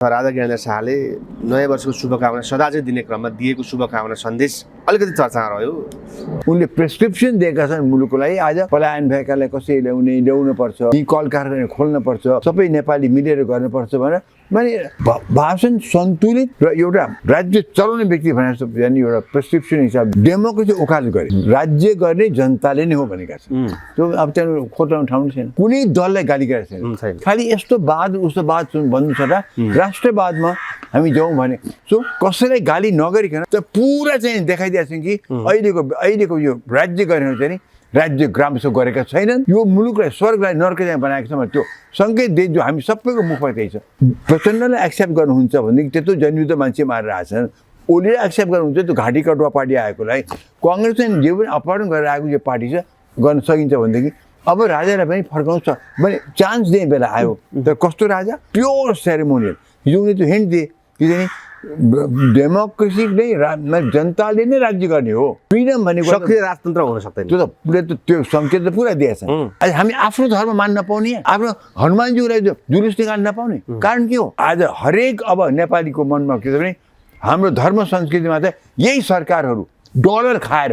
राजा ज्ञानेन्द्र शाहले नयाँ वर्षको शुभकामना सदा चाहिँ दिने क्रममा दिएको शुभकामना सन्देश अलिकति चर्चामा रह्यो। उनले प्रेस्क्रिप्सन दिएका छन् मुलुकको लागि। आज पलायन भएकालाई कसरी ल्याउनु पर्छ, यी कल कारखाना खोल्न पर्छ, सबै नेपाली मिलेर गर्नुपर्छ भनेर माने भाषण सन्तुलित र एउटा राज्य चलाउने व्यक्ति भने जस्तो यानि एउटा प्रेस्क्रिप्सन हिसाब डेमोक्रेसी उकालो गरे। राज्य गर्ने जनताले नै हो भनेका छन्। त्यो अब त्यहाँ खोटाउने ठाउँ छैन, कुनै दललाई गाली गरेको छैन। खालि यस्तो वाद उस्तो वाद भन्नु छ र राष्ट्रवादमा हामी जाउँ भने सो कसैलाई गाली नगरिकन त पुरा चाहिँ देखाइदिएको छौँ कि अहिलेको यो राज्य गरेर चाहिँ नि राज्य ग्रामसो गरेका छैनन्। यो मुलुकलाई स्वर्गलाई नर्क चाहिँ बनाएको छ भने त्यो सङ्केत दिए जो हामी सबैको मुखमा त्यही छ। प्रचण्डलाई एक्सेप्ट गर्नुहुन्छ भनेदेखि त्यत्रो जनयुद्ध मान्छे मारेर आएछन्। ओलीले एक्सेप्ट गर्नुहुन्छ त्यो घाँटी कटुवा पार्टी आएकोलाई। कङ्ग्रेस चाहिँ जे पनि अपहरण गरेर आएको यो पार्टी छ गर्न सकिन्छ भनेदेखि अब राजालाई पनि फर्काउँछ भने चान्स दिने बेला आयो। तर कस्तो राजा? Pure ceremonial. हिजो उनले त्यो हिन्ट दिए कि चाहिँ डेमोक्रेसी नै जनताले नै राज्य गर्ने हो। फ्रिडम भनेको सक्रिय राजतन्त्र हुन सक्दैन। त्यो त त्यो सङ्केत त पुरा दिएछ। आज हामी आफ्नो धर्म मान्न नपाउने, आफ्नो हनुमानजीलाई जुलुस निकाल्न नपाउने कारण के हो? आज हरेक अब नेपालीको मनमा के छ भने हाम्रो धर्म संस्कृतिमा त यही सरकारहरू डलर खाएर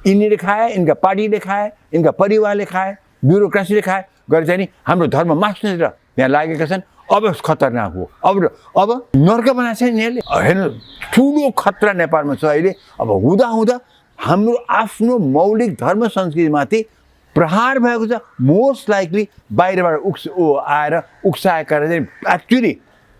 यिनीहरूले खाए, यिनका पार्टीले खाए, यिनका परिवारले खाए, ब्युरोक्रेसीले खाए गरेर चाहिँ नि हाम्रो धर्म मास्ने र यहाँ लागेका छन्। अब खतरनाक हो। अब नर्क बनाएको छ यिनीहरूले। हेर्नु ठुलो खतरा नेपालमा छ अहिले। अब हुँदा हाम्रो आफ्नो मौलिक धर्म संस्कृतिमाथि प्रहार भएको छ। मोस्ट लाइकली बाहिरबाट आएर उक्साएका चाहिँ एक्चुअली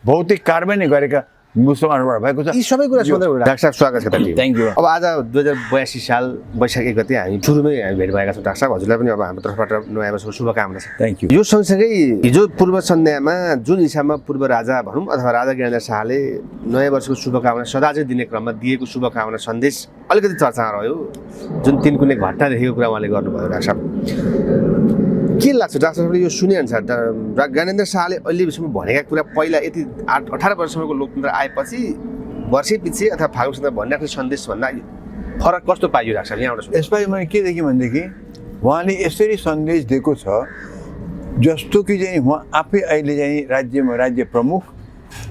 भौतिक कारबाही गरेका मुसलमानबाट भएको छ। यी सबै कुरा सुन्दै डाक्टर साहब स्वागत छ तपाईँ। Thank you. अब आज 2082 साल वैशाख 1 गते हामी सुरुमै भेट भएका छौँ डाक्टर साहब। हजुरलाई पनि अब हाम्रो तर्फबाट नयाँ वर्षको शुभकामना छ। Thank you. यो सँगसँगै हिजो पूर्व सन्ध्यामा जुन हिसाबमा पूर्व राजा भनौँ अथवा राजा ज्ञानेन्द्र शाहले नयाँ वर्षको शुभकामना सदा चाहिँ दिने क्रममा दिएको शुभकामना सन्देश अलिकति चर्चामा रह्यो। जुन तिन कुनै घटना देखेको कुरा उहाँले गर्नुभयो डाक्टर साहब। के लाग्छ डाक्टर साहबले यो सुनेअनुसार ज्ञानेन्द्र शाहले अहिलेसम्म भनेका कुरा पहिला यति 18 वर्षसम्मको लोकतन्त्र आएपछि वर्षैपछि अथवा फागुनसँग भनिराख्ने सन्देशभन्दा फरक कस्तो पाइयो डाक्टर साहब यहाँबाट? यसपालि मैले के देखेँ भनेदेखि उहाँले यसरी सन्देश दिएको छ जस्तो कि चाहिँ उहाँ आफै अहिले चाहिँ राज्य प्रमुख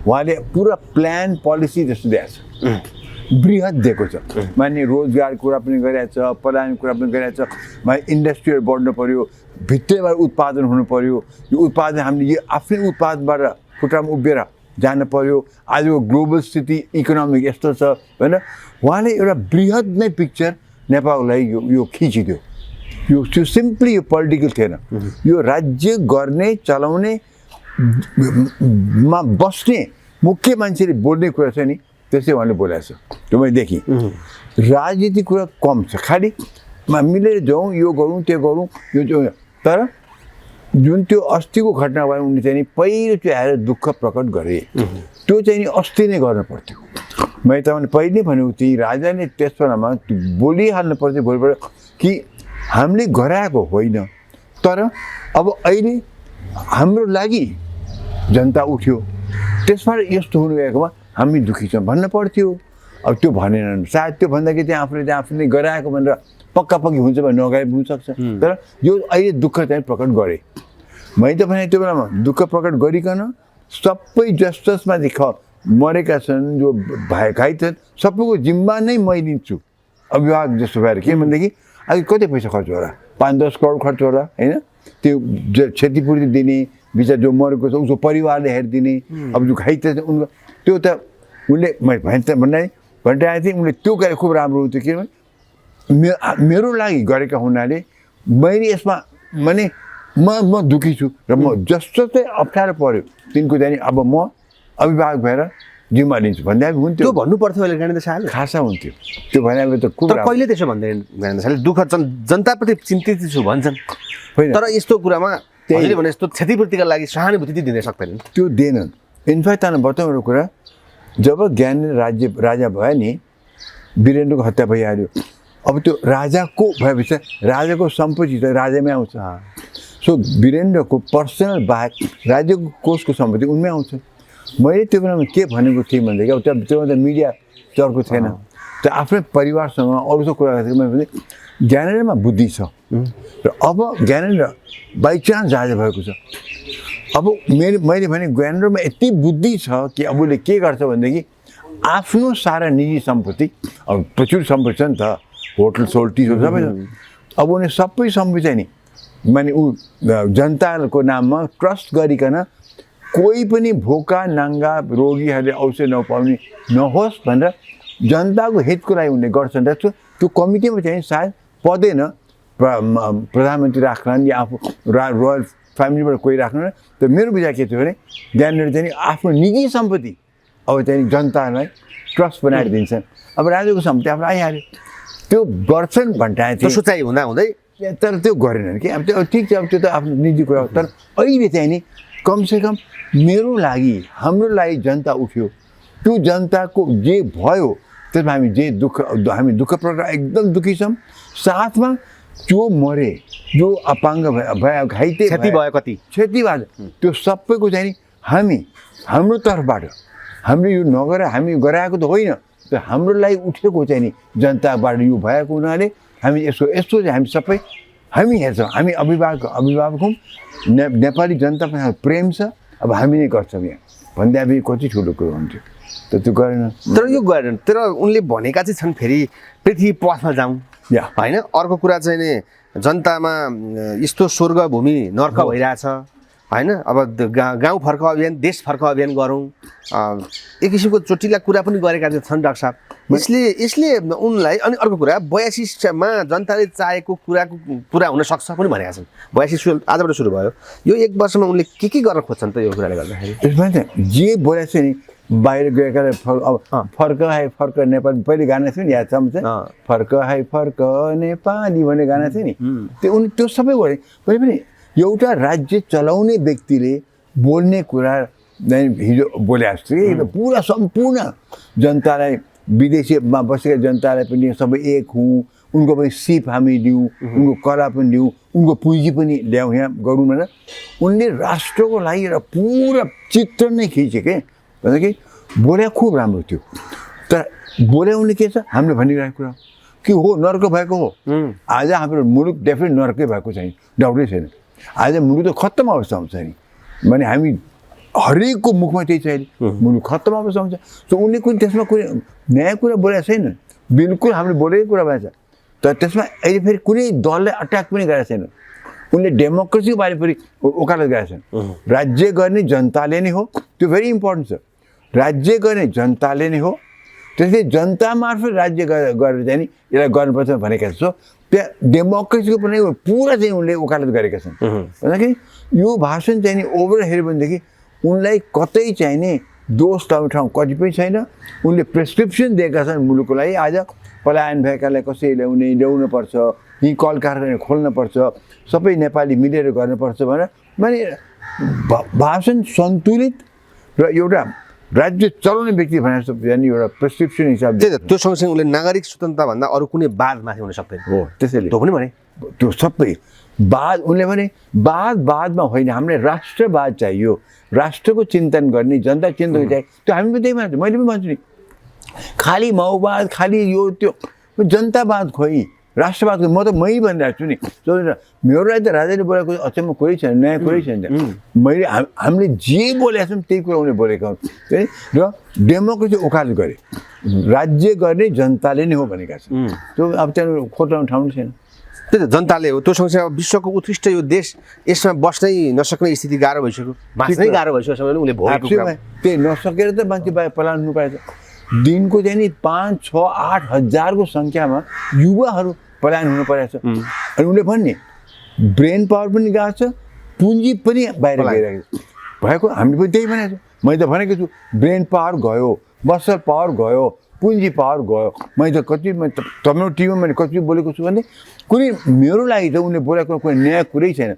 उहाँले पुरा प्लान पोलिसी जस्तो दिएको छ। बृहत दिएको छ। माने रोजगार कुरा पनि गरिरहेको छ, पलायन कुरा पनि गरिरहेको छ, माने इन्डस्ट्रीहरू बढ्नु पऱ्यो, भित्रैबाट उत्पादन हुनु पऱ्यो। यो उत्पादन हामीले यो आफ्नै उत्पादनबाट खुट्टामा उभिएर जानु पऱ्यो। आजको ग्लोबल स्थिति इकोनोमिक यस्तो छ होइन। उहाँले एउटा बृहत नै पिक्चर नेपाललाई यो खिचिदियो। यो त्यो सिम्पली यो पोलिटिकल थिएन। यो राज्य गर्ने चलाउने मा बस्ने मुख्य मान्छेले बोल्ने कुरा छ नि त्यसै उहाँले बोलेको छ। त्यो मैले देखेँ। राजनीतिक कुरा कम छ। खालि मिलेर जाउँ, यो गरौँ त्यो गरौँ यो। तर जुन त्यो अस्तिको घटना भयो उनले चाहिँ नि पहिलो त्यो आएर दुःख प्रकट गरे। त्यो चाहिँ नि अस्ति नै गर्नु पर्थ्यो। मैले तपाईँले पहिले नै भनेको थिएँ राजाले त्यस बेलामा बोलिहाल्नु पर्थ्यो भोलिबाट कि हामीले गराएको होइन। तर अब अहिले हाम्रो लागि जनता उठ्यो, त्यसबाट यस्तो हुनु गएकोमा हामी दुःखी छौँ भन्न पर्थ्यो। अब त्यो भनेनन्। सायद त्यो भन्दाखेरि चाहिँ आफूले गराएको भनेर पक्की हुन्छ भने नगए हुनसक्छ। तर यो अहिले दुःख चाहिँ प्रकट गरेँ। मैले त भने त्यो बेलामा दुःख प्रकट गरिकन सबै जसमा मरेका छन् जो घाइते छन् सबैको जिम्मा नै मै लिन्छु अभिभावक जस्तो भएर। के भनेदेखि अहिले कति पैसा खर्च होला? 5-10 करोड खर्च होला होइन। त्यो क्षतिपूर्ति दिने, विचार जो मरेको छ उसको परिवारले हेरिदिने, अब जो घाइते छ उनको त्यो त उनले भनिरहेको थिएँ। उनले त्यो गरेर खुब राम्रो हुन्थ्यो। किनभने मेरो लागि गरेका हुनाले मैले यसमा माने म दुःखी छु र म जस्तो चाहिँ अप्ठ्यारो पऱ्यो तिनको चाहिँ अब म अभिभावक भएर जिम्मा लिन्छु भन्दा हुन्थ्यो। त्यो भन्नु पर्थ्यो अहिले ज्ञानेन्द्र शाहले खासा हुन्थ्यो। त्यो भने त खुब कहिले त्यसो भन्दैन ज्ञानेन्द्र शाहले। दुःख जनताप्रति चिन्तित छु भन्छन् तर यस्तो कुरामा त्यसले भने यस्तो क्षतिपूर्तिका लागि सहानुभूति दिन सक्दैनन्। त्यो दिएनन्। इनफ्याक्ट तान बताउनु कुरा जब ज्ञानेन्द्र राजा भयो नि वीरेन्द्रको हत्या भइहाल्यो। अब त्यो राजाको भएपछि राजाको सम्पत्ति त राजामै आउँछ। सो वीरेन्द्रको पर्सनल बाहेक राज्यको कोषको सम्पत्ति उनमै आउँछ। मैले त्यो बेलामा के भनेको थिएँ भनेदेखि अब त्योमा त मिडिया चर्को थिएन। त्यो आफ्नै परिवारसँग अरूको कुरा गरेको मैले भने ज्ञानेन्द्रमा बुद्धि छ र अब ज्ञानेन्द्र बाइचान्स राजा भएको छ। अब मैले भने ज्ञानेन्द्रमा यति बुद्धि छ कि अब उसले के गर्छ भनेदेखि आफ्नो सारा निजी सम्पत्ति, अब प्रचुर सम्पत्ति छ नि त, होटल सोल्टीहरू सबै छ, अब उनी सबै सम्पत्ति चाहिँ नि माने ऊ जनताको नाममा ट्रस्ट गरिकन कोही पनि भोका नाङ्गा रोगीहरूले औषध नपाउने नहोस् भनेर जनताको हितको लागि उनले गर्छन् र त्यो कमिटीमा चाहिँ सायद पदेन प्रधानमन्त्री राख्लान् या आफू रोयल फ्यामिलीबाट कोही राख्नु, तर मेरो विचार के थियो भने त्यहाँनिर चाहिँ आफ्नो निजी सम्पत्ति अब चाहिँ जनतालाई ट्रस्ट बनाएर दिन्छन्। अब राजाको सम्पत्ति आफ्नो आइहाल्यो, त्यो गर्छन् भन्टाए त्यो सोचाइ हुँदै तर त्यो गरेनन् कि। अब त्यो ठिक छ, अब त्यो त आफ्नो निजी कुरा हो, तर अहिले चाहिँ नि कमसेकम मेरो लागि हाम्रो लागि जनता उठ्यो, त्यो जनताको जे भयो त्यसमा हामी दुःख प्रकार एकदम दुःखी छौँ। साथमा जो मरे, जो अपाङ्ग भयो, घाइते क्षति भयो, कति क्षति भयो, त्यो सबैको चाहिँ नि हाम्रो तर्फबाट हामीले यो नगरेर हामी गराएको त होइन, तर हाम्रो लागि उठेको चाहिँ नि जनताबाट यो भएको हुनाले हामी यस्तो चाहिँ हामी सबै हामी हेर्छौँ। हामी अभिभावक हौँ, नेपाली जनतामा प्रेम छ, अब हामी नै गर्छौँ यहाँ भन्दा अब कति ठुलो कुरो हुन्थ्यो, तर त्यो गरेन। तर यो गरेन, तर उनले भनेका चाहिँ छन् फेरि पृथ्वी पथमा जाउँ होइन। अर्को कुरा चाहिँ नि जनतामा यस्तो स्वर्ग भूमि नर्क भइरहेछ होइन, अब गाउँ फर्क अभियान, देश फर्क अभियान गरौँ, एक किसिमको चोटिला कुरा पनि गरेका छन् डाक्टर साहब। यसले उनलाई, अनि अर्को कुरा 82मा जनताले चाहेको कुराको पुरा हुन सक्छ पनि भनेका छन्। 82 आजबाट सुरु भयो, यो 1 वर्षमा उनले के गर्न खोज्छन् त यो कुराले गर्दाखेरि? यसमा चाहिँ जे बोलेको छ नि, बाहिर गएका अब फर्क है फर्क नेपाली, पहिले गाना थियो नि याद छ चाहिँ फर्क है फर्क नेपाली भन्ने गाना थियो नि, त्यो सबै गरे। पनि पनि एउटा राज्य चलाउने व्यक्तिले बोल्ने कुरा हिजो बोले जस्तो कि पुरा सम्पूर्ण जनतालाई, विदेशीमा बसेका जनतालाई पनि सबै एक हौँ, उनको पनि सिप हामी दिउँ, उनको कला पनि दिउँ, उनको पुँजी पनि ल्याउँ, यहाँ गरौँ भनेर उनले राष्ट्रको लागि एउटा पुरा चित्र नै खिचे के भन्दा कि बोले खुब राम्रो थियो। तर बोले उनले के छ हामीले भनिरहेको कुरा कि हो नर्क भएको हो। आज हाम्रो मुलुक डेफिनेट नर्कै भएको छैन, डाउटै छैन। आज मुलुक त खत्तम अवस्थामा छ नि, माने हामी हरेकको मुखमा त्यही छ अहिले, मुलुक खत्तम अवस्थामा छ। सो उनले कुनै त्यसमा कुनै नयाँ कुरा बोलेको छैन, बिल्कुल हामीले बोलेकै कुरा भएको छ। तर त्यसमा अहिले फेरि कुनै दललाई अट्याक पनि गरेको छैन। उनले डेमोक्रेसीको बारे फेरि वकालत गरेका छन्। राज्य गर्ने जनताले नै हो, त्यो भेरी इम्पोर्टेन्ट छ। राज्य गर्ने जनताले नै हो, त्यसले जनता मार्फत राज्य गरेर चाहिँ नि यसलाई गर्नुपर्छ भनेका छन्। सो त्यहाँ डेमोक्रेसीको पनि पुरा चाहिँ उनले वकालत गरेका छन्। भन्दाखेरि यो भाषण चाहिँ नि ओभर हेऱ्यो भनेदेखि उनलाई कतै चाहिँ नि दोष लाउने ठाउँ कति पनि छैन। उनले प्रेसक्रिप्सन दिएका छन् मुलुकको लागि, आज पलायन भएकालाई कसरी ल्याउनुपर्छ, यी कल कारखाना खोल्नुपर्छ, सबै नेपाली मिलेर गर्नुपर्छ भनेर माने भाषण सन्तुलित र एउटा राज्य चलाउने व्यक्ति भने एउटा प्रेसक्रिप्सन हिसाबले। त्यो सँगसँगै उनले नागरिक स्वतन्त्रता भन्दा अरू कुनै वादमाथि हुन सक्दैन हो, त्यसैले त्यो पनि भने त्यो सबै वाद उनले भने वादमा होइन, हामीलाई राष्ट्रवाद चाहियो, राष्ट्रको चिन्तन गर्ने, जनता चिन्तन चाहियो। त्यो हामी पनि त्यही मान्छौँ, मैले पनि भन्छु नि, खालि माओवाद खालि यो त्यो जनतावाद खोइ राष्ट्रवादको म त मै भनिरहेको छु नि। मेरो लागि त राजाले बोलेको अचम्म कुरै छैन, नयाँ कुरै छैन। मैले हामीले जे बोलेका छौँ त्यही कुरा उनले बोलेका हुन् र डेमोक्रेसी वकालत गरे, राज्य गर्ने जनताले नै हो भनेका छन्। त्यो अब त्यहाँ खोटाउने ठाउँ छैन, त्यही त जनताले हो। त्यो सँगसँगै अब विश्वको उत्कृष्ट यो देश, यसमा बस्नै नसक्ने स्थिति गाह्रो भइसक्यो, बाँच्नै गाह्रो भइसक्यो समय उनले भोगेको कुरा त्यही नसकेर त मान्छे पलायन हुनु पाएछ। दिनको चाहिँ नि 5, 6, 8 हजारको सङ्ख्यामा युवाहरू पलायन हुनु परेको छ। अनि उनले भन्ने ब्रेन पावर पनि गएको छ, पुँजी पनि बाहिर गइरहेको छ भएको। हामीले पनि त्यही भनेको छु, मैले त भनेको छु ब्रेन पावर गयो, मसल पावर गयो, पुँजी पावर गयो। मैले त कति तपाईँ टिभीमा मैले कति बोलेको छु भने कुनै मेरो लागि त उनले बोलेको कुनै नयाँ कुरै छैन।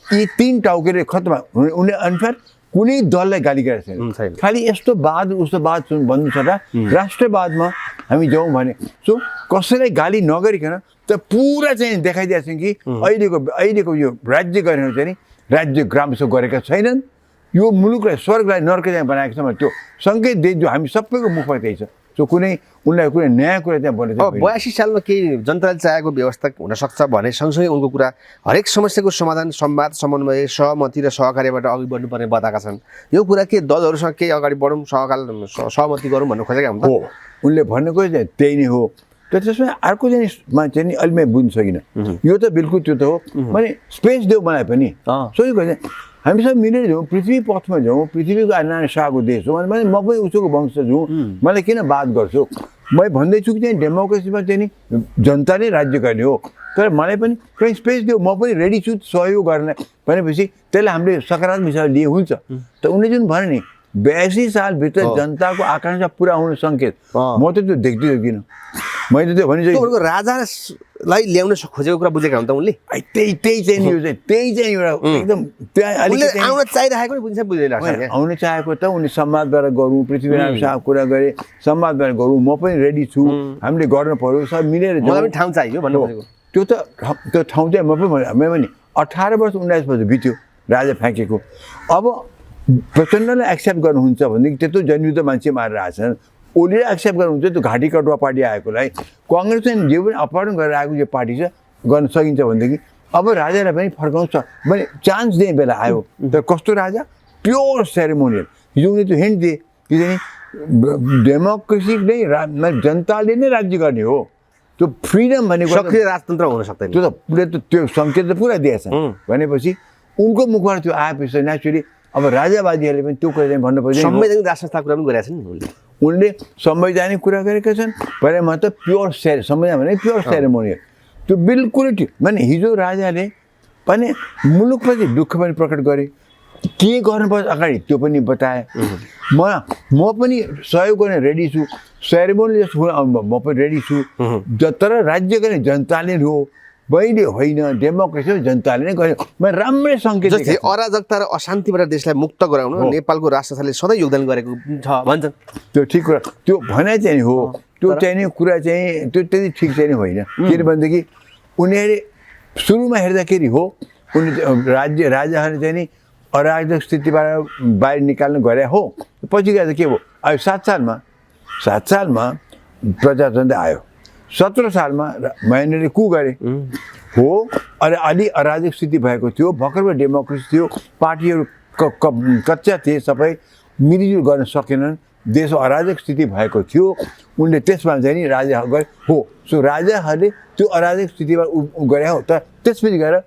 यी 3 टाउकेले खत्तम। उनले अनुसार कुनै दललाई गाली गरेको छैन, खालि यस्तो वाद उस्तो वाद भन्नु छ र राष्ट्रवादमा हामी जाउँ भने। सो कसैलाई गाली नगरिकन त पुरा चाहिँ देखाइदिएको छ कि अहिलेको यो राज्य गर्ने चाहिँ नि राज्य ग्रामसो गरेका छैनन्, यो मुलुकलाई स्वर्गलाई नर्क चाहिँ बनाएको छ भने त्यो सङ्केत दिए जो हामी सबैको मुखमा त्यही छ। सो सो कुनै उनलाई कुनै नयाँ कुरा त्यहाँ बनेको अब 82 सालमा केही जनताले चाहेको व्यवस्था हुन सक्छ भने सँगसँगै उनको कुरा हरेक समस्याको समाधान संवाद समन्वय सहमति र सहकार्यबाट अघि बढ्नुपर्ने बताएका छन्। यो कुरा के दलहरूसँग केही अगाडि बढौँ सहमति गरौँ भन्नु खोजेका हुन् त? हो, उनले भनेको चाहिँ त्यही नै हो। तर त्यसमा अर्को चाहिँ मान्छे नि अहिले मैले बुझ्न सकिनँ। यो त बिल्कुल त्यो त हो, भने स्पेस देऊ मलाई पनि। सोचेको होइन हामी सब मिलेर जाउँ, पृथ्वी पथमा जाउँ, पृथ्वीको नानी शाहको देश हो भने म पनि उसको वंशज हुँ, मलाई किन बात गर्छु? म भन्दैछु कि चाहिँ डेमोक्रेसीमा चाहिँ नि जनता नै राज्य गर्ने हो, तर मलाई पनि कहीँ स्पेस देऊ, म पनि रेडी छु सहयोग गर्न भनेपछि त्यसलाई हामीले सकारात्मक हिसाबले लिए हुन्छ। त उनले जुन भने नि 82 सालभित्र जनताको आकाङ्क्षा पुरा हुने सङ्केत म त त्यो देख्दिनँ। मैले त्यो भनिसकेँ राजालाई ल्याउन खोजेको कुरा बुझेका हुन् त उनले? त्यही चाहिँ नि, यो चाहिँ त्यही चाहिँ एउटा एकदम त्यहाँ अलिकति आउन चाहिरहेको नि बुझ्छ बुझ्दैन आउन चाहेको त उनी संवादबाट गरौँ, पृथ्वीनारायणसँग कुरा गरेँ, संवादबाट गरौँ, म पनि रेडी छु, हामीले गर्न पर्यो, सब मिलेर मलाई पनि ठाउँ चाहियो भन्नु खोजेको। त्यो ठाउँ चाहिँ म पनि 18 वर्ष 19 वर्ष बित्यो राजा फ्याँकेको। अब प्रचण्डलाई एक्सेप्ट गर्नुहुन्छ भनेदेखि त्यत्रो जनयुद्ध मान्छे मारेर आएछन्, ओलीले एक्सेप्ट गर्नुहुन्छ त्यो घाँटी कटुवा पार्टी आएकोलाई, कङ्ग्रेस चाहिँ जे पनि अपहरण गरेर आएको जो पार्टी छ गर्न सकिन्छ भनेदेखि अब राजालाई पनि फर्काउँछ भने चान्स दिने बेला आयो। तर कस्तो राजा? Pure ceremonial. हिजो उनले त्यो हिन्ट दिए कि चाहिँ डेमोक्रेसी नै जनताले नै राज्य गर्ने हो, त्यो फ्रिडम भनेको सक्रिय राजतन्त्र हुन सक्दैन। त्यो त पुरै त्यो सङ्केत त पुरा दिएछ भनेपछि उनको मुखबाट त्यो आएपछि नेचुरली अब राजावादीहरूले पनि त्यो कुरा चाहिँ भन्नुपर्छ। संवैधानिक राज संस्था कुरा पनि गरेका छन् उनले। उनले संवैधानिक कुरा गरेका छन् भने म त प्योर संविधान भने प्योर सेरेमोनियल, त्यो बिल्कुलै ठिक। माने हिजो राजाले पनि मुलुकप्रति दुःख पनि प्रकट गरे, के गर्नुपर्छ अगाडि त्यो पनि बताए। म पनि सहयोग गर्ने रेडी छु, सेरेमोनी जस्तो म पनि रेडी छु, तर राज्य गर्ने जनताले हो, मैले होइन, डेमोक्रेसी जनताले नै गर्यो। म राम्रै सङ्केत जस्तै अराजकता र अशान्तिबाट देशलाई मुक्त गराउन नेपालको राष्ट्रशासनले सधैँ योगदान गरेको छ भन्छन्। त्यो ठिक कुरा, त्यो भनाइ चाहिँ हो, त्यो चाहिँ नि कुरा चाहिँ त्यो त्यति ठिक चाहिँ होइन। किनभनेदेखि उनीहरूले सुरुमा हेर्दाखेरि हो उनी राजाहरूले चाहिँ नि अराजक स्थितिबाट बाहिर निकाल्न गरे हो, पछि गएर के हो अब 7 सालमा प्रजातन्त्र आयो, 17 सालमा महेन्द्रले कु गरे हो, अलि अराजक स्थिति भएको थियो, भर्खर डेमोक्रेसी थियो, पार्टीहरू कच्चा थिए, सबै मिलिजुल गर्न सकेनन्, देश अराजक स्थिति भएको थियो। उनले त्यसमा चाहिँ नि राजा गरे हो, सो राजाहरूले त्यो अराजक स्थितिमा गरे हो। तर त्यसपछि गएर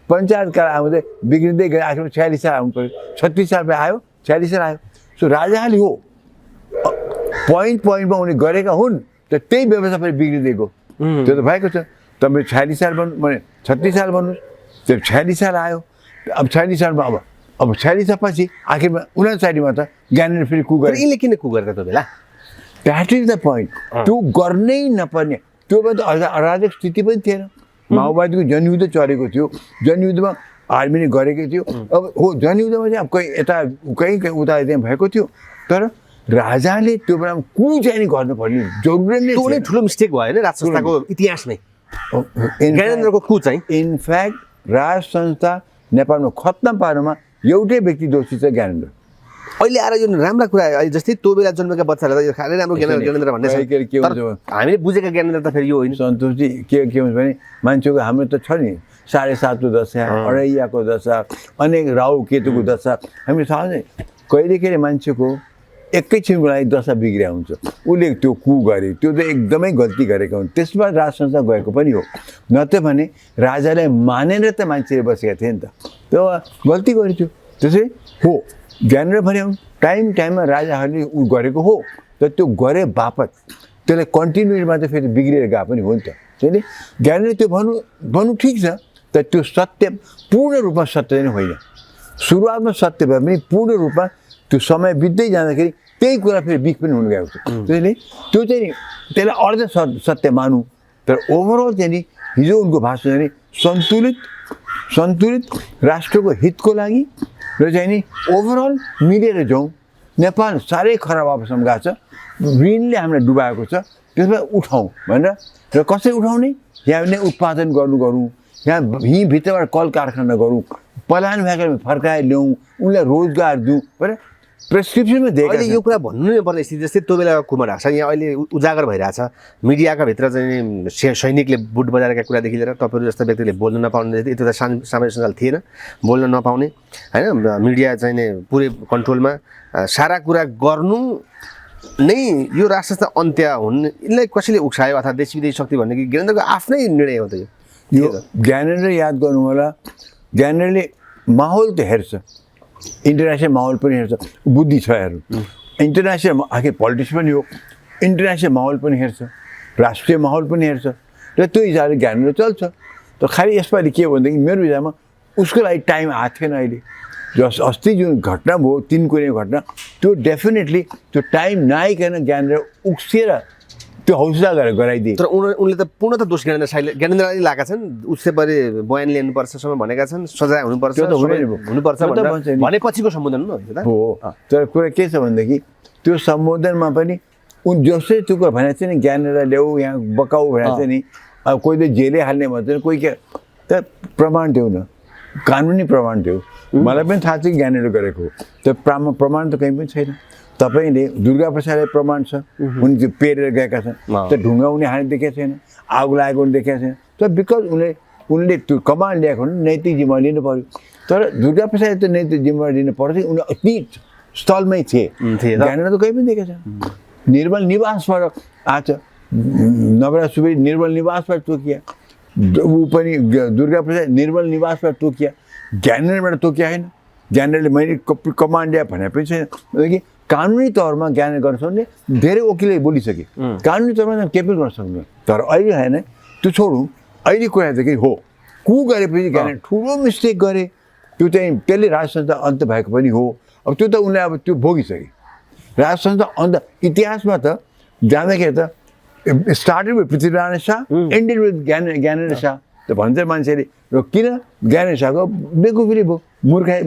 पञ्चायतकाल आउँदै बिग्रिँदै गए, आखिरमा 46 साल आउनु पऱ्यो, 36 सालमा आयो, 46 साल आयो। सो राजाहरूले हो पोइन्टमा उनले गरेका हुन्, त त्यही व्यवस्था पनि बिग्रिँदै गयो, त्यो त भएको छ। तपाईँ 46 साल भन्नु भने 36 साल भन्नुहोस्, त्यो 46 साल आयो। अब 46 सालमा अब 46 सालपछि आखिरमा 59 त ज्ञानेन्द्र फेरि कु गरे। यिनले किन कु गरेर त्यो बेला? That is the point. त्यो गर्नै नपर्ने, त्यो त अराजक स्थिति पनि थिएन, माओवादीको जनयुद्ध चलेको थियो, जनयुद्धमा आर्मीले गरेकै थियो। अब हो जनयुद्धमा चाहिँ अब कहीँ यता कहीँ उता त्यहाँ भएको थियो, तर राजाले त्यो बेलामा कु चाहिँ नि गर्नुपर्ने जरुरी नै त्यो नै ठुलो मिस्टेक भयो होइन राज संस्थाको इतिहासमै ज्ञानेन्द्रको कु चाहिँ। इनफ्याक्ट राज संस्था नेपालमा खत्तम पार्नुमा एउटै व्यक्ति दोषी छ, ज्ञानेन्द्र। अहिले आएर यो राम्रा कुरा, अहिले जस्तै त्यो बेला जन्मेका बच्चाहरूलाई त खालि राम्रो ज्ञानेन्द्र भन्ने छ, हामीले बुझेका ज्ञानेन्द्र त फेरि यो होइन। सन्तोषजी के हुन्छ भने मान्छेको हाम्रो त छ नि 7.5को दशा, अढैयाको दशा, अनेक राहु केतुको दशा, हामी थाहा नै कहिले मान्छेको एकैछिनको लागि दशा बिग्रिया हुन्छ, उसले त्यो कु गरे, त्यो त एकदमै गल्ती गरेको हुन्छ, त्यसमा राज संस्था गएको पनि हो। नत्र भने राजालाई मानेर त मान्छेले बसेका थिए नि त, त्यो गल्ती गरेको थियो। त्यसै हो ज्ञानेन्द्र भने टाइममा राजाहरूले उ गरेको हो, तर त्यो गरे बापत त्यसलाई कन्टिन्युटीमा त फेरि बिग्रिएर गए पनि हो नि त। त्यसले ज्ञानेन्द्र त्यो भन्नु ठिक छ, तर त्यो सत्य पूर्ण रूपमा सत्य नै होइन। सुरुवातमा सत्य भए पनि पूर्ण रूपमा त्यो समय बित्दै जाँदाखेरि त्यही कुरा फेरि बिग पनि हुन गएको छ। त्यसले त्यो चाहिँ नि त्यसलाई अर्ध सत्य मानौँ, तर ओभरअल चाहिँ नि हिजो उनको भाषण चाहिँ नि सन्तुलित राष्ट्रको हितको लागि र चाहिँ नि ओभरअल मिलेर जाउँ, नेपाल साह्रै खराब अवस्थामा गएको छ, ऋणले हामीलाई डुबाएको छ, त्यसमा उठाउँ भनेर। र कसरी उठाउने? यहाँ नै उत्पादन गरौँ, यहाँ यहीँभित्रबाट कल कारखाना गरौँ, पलायन भएकोमा फर्काएर ल्याउँ, उनलाई रोजगार दिउँ भनेर प्रेस्क्रिप्सनमा दिएका अहिले यो कुरा भन्नु नै पर्ने स्थिति जस्तै त्यो बेला कुमार ढाका यहाँ अहिले उजागर भइरहेछ मिडियाका भित्र चाहिँ सैनिकले बुट बजारेका कुरादेखि लिएर तपाईँहरू जस्ता व्यक्तिले बोल्न नपाउने यति त सामाजिक सञ्जाल थिएन बोल्न नपाउने होइन मिडिया चाहिँ नै पुरै कन्ट्रोलमा सारा कुरा गर्नु नै यो राष्ट्र अन्त्य हुन् यिनलाई कसैले उक्सायो अथवा देश विदेशी शक्ति भन्ने कि ज्ञानेन्द्रको आफ्नै निर्णय हो त यो ज्ञानेन्द्र याद गर्नु होला ज्ञानेन्द्रले माहौल त हेर्छ इन्टरनेसनल माहौल पनि हेर्छ बुद्धि छ हेर्नु इन्टरनेसनल आखिर पोलिटिक्स पनि हो इन्टरनेसनल माहौल पनि हेर्छ राष्ट्रिय माहौल पनि हेर्छ र त्यो हिसाबले ज्ञानेन्द्र चल्छ त खालि यसपालि के भनेदेखि मेरो विचारमा उसको लागि टाइम आएको थिएन अहिले जस अस्ति जुन घटना भयो 3 कुने घटना त्यो डेफिनेटली त्यो टाइम नआइकन ज्ञानेन्द्र उक्सिएर त्यो हौसला गरेर गराइदिए तर उनले त पूर्णतः दोष ज्ञानेन्द्रलाई लगाएका छन् उसले परे बयान लिनुपर्छसम्म भनेका छन् सजाय हुनुपर्छ हुनुपर्छ भनेपछिको सम्बोधन हो तर कुरा के छ भनेदेखि त्यो सम्बोधनमा पनि उन जसै त्यो कुरा भनेको थियो नि ज्ञानेन्द्रलाई ल्याऊ यहाँ बकाउ भनेको थियो नि अब कोहीले जेलै हाल्ने भन्छ कोही के त प्रमाण देऊ न कानुनी प्रमाण देऊ मलाई पनि थाहा छ कि ज्ञानेन्द्र गरेको हो त्यो प्रमाण त कहीँ पनि छैन तपाईँले दुर्गा प्रसादलाई प्रमाण छ उनी त्यो पेरेर गएका छन् त्यो ढुङ्गा उनी हाने देखेको छैन आगो लागेको उनी देखेको छैन तर बिकज उनले त्यो कमान्ड ल्याएको भने नैतिक जिम्मेवारी लिनु पऱ्यो तर दुर्गा प्रसादले त नैतिक जिम्मेवारी लिनु पर्थ्यो उनी अति स्थलमै थिए ज्ञानेन्द्र त कहीँ पनि देखेको छ निर्मल निवासबाट आज नवराज सुवेदी निर्मल निवासबाट तोकिया ऊ पनि दुर्गा प्रसाद निर्मल निवासबाट तोकिया ज्ञानेन्द्रबाट तोकिया होइन ज्ञानेन्द्रले मैले कमान्ड ल्याए भने पनि छैन कि कानुनी तौरमा ज्ञान गर्न सक्ने धेरै वकिलले बोलिसके कानुनी तौरमा केही पनि गर्न सक्ने तर अहिले होइन त्यो छोडौँ अहिले कुरा चाहिँ हो कु गरेपछि ज्ञान ठुलो मिस्टेक गरे त्यो चाहिँ त्यसले राज संस्था अन्त भएको पनि हो अब त्यो त उनले अब त्यो भोगिसके राज संस्था अन्त इतिहासमा त जाँदाखेरि त started with Prithvi Narayan Shah ended with Gyanendra Shah त भन्छ मान्छेले र किन ज्ञानेन्द्र शाहको बेकुफी भयो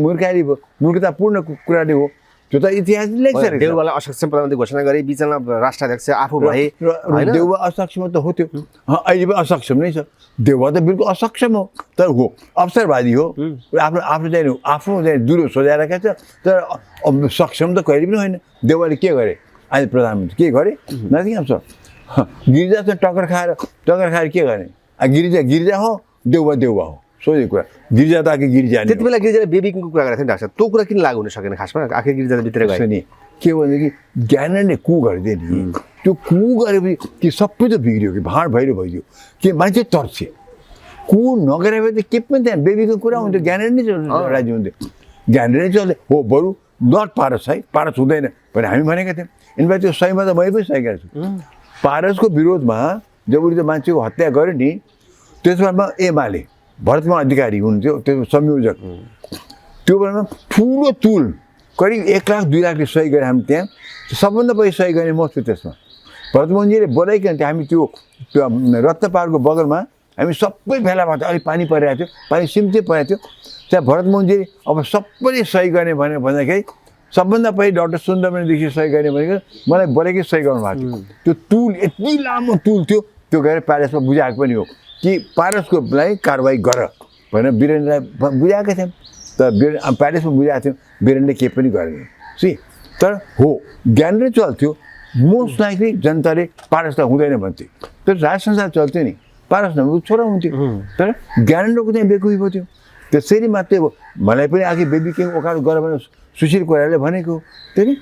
मूर्खारी भयो मूर्खतापूर्ण कुराले हो त्यो त इतिहास लेख्छ देउवालाई असक्षम प्रधानमन्त्री घोषणा गरे बिचमा राष्ट्राध्यक्ष आफू भए देउवा असक्षम त हो त्यो अहिले पनि असक्षम नै छ देउवा त बिल्कुल असक्षम हो तर हो अवसरवादी हो आफ्नो चाहिँ दुलो सजाइरहेको छ तर सक्षम त कहिले पनि होइन देउवाले के गरे अहिले प्रधानमन्त्री के गरे नथिङ अफ गिरिजासँग टक्कर खाएर के गर्ने गिरिजा हो देउवा हो सोझै कुरा गिरिजा त आखिर गिरिजा त्यति बेला गिरिजाले बेबीको कुरा गरेको थियो नि डाक्टर साहब त्यो कुरा किन लागु हुन सकेन खासमा आखिर गिरिजा भित्र गयो नि के भनेदेखि ज्ञानेन्द्रले कु गरिदिए नि त्यो कु गरेपछि कि सबै त बिग्रियो कि भाँड भैरो भइदियो कि मान्छे तर्से कु नगरेपछि त के पनि त्यहाँ बेबीको कुरा हुन्थ्यो ज्ञानेन्द्र नै राज्य हुन्थ्यो ज्ञानेन्द्र नै चल्थ्यो हो बरु नट पारस है पारस हुँदैन भने हामी भनेका थियौँ इनफेक्ट त्यो सहीमा त मैले पनि सही गरेको छु पारसको विरोधमा जब उसले त मान्छेको हत्या गर्यो नि त्यसमा एमाले भरतमान अधिकारी हुनुहुन्थ्यो त्यो संयोजक त्यो बेलामा ठुलो तुल करिब 1 लाख 2 लाखले सही गरे हामी त्यहाँ सबभन्दा पहिला सही गर्ने म छु त्यसमा भरतमोहनजीले बोलाइकन हामी त्यो रत्नपारको बगलमा हामी सबै भेला भएको थियो अलिक पानी परिरहेको थियो पानी सिम्चे परेको थियो त्यहाँ भरतमोहनजीले अब सबैले सही गर्ने भनेर भन्दाखेरि सबभन्दा पहिला डाक्टर सुन्दरमणिदेखि सही गर्ने भनेको मलाई बोलाइकै सही गर्नु भएको थियो त्यो तुल यति लामो तुल थियो त्यो गएर प्यालेसमा बुझाएको पनि हो कि पारसको लागि कारवाही गर भनेर वीरेन्द्रलाई बुझाएका थियौँ तर प्यालेसमा बुझाएको थियौँ वीरेन्द्रले केही पनि गरेन सी तर हो ज्ञानेन्द्र चल्थ्यो मोस्ट लाइकली जनताले पारसलाई हुँदैन भन्थे तर राज संसार चल्थ्यो नि पारस नभएको छोरा हुन्थ्यो तर ज्ञानेन्द्रको चाहिँ बेकुफी पो थियो त्यसरी मात्रै हो मलाई पनि आखिर बेबी के ओकालो गर भनेर सुशील कोइरालाले भनेको त्यो नि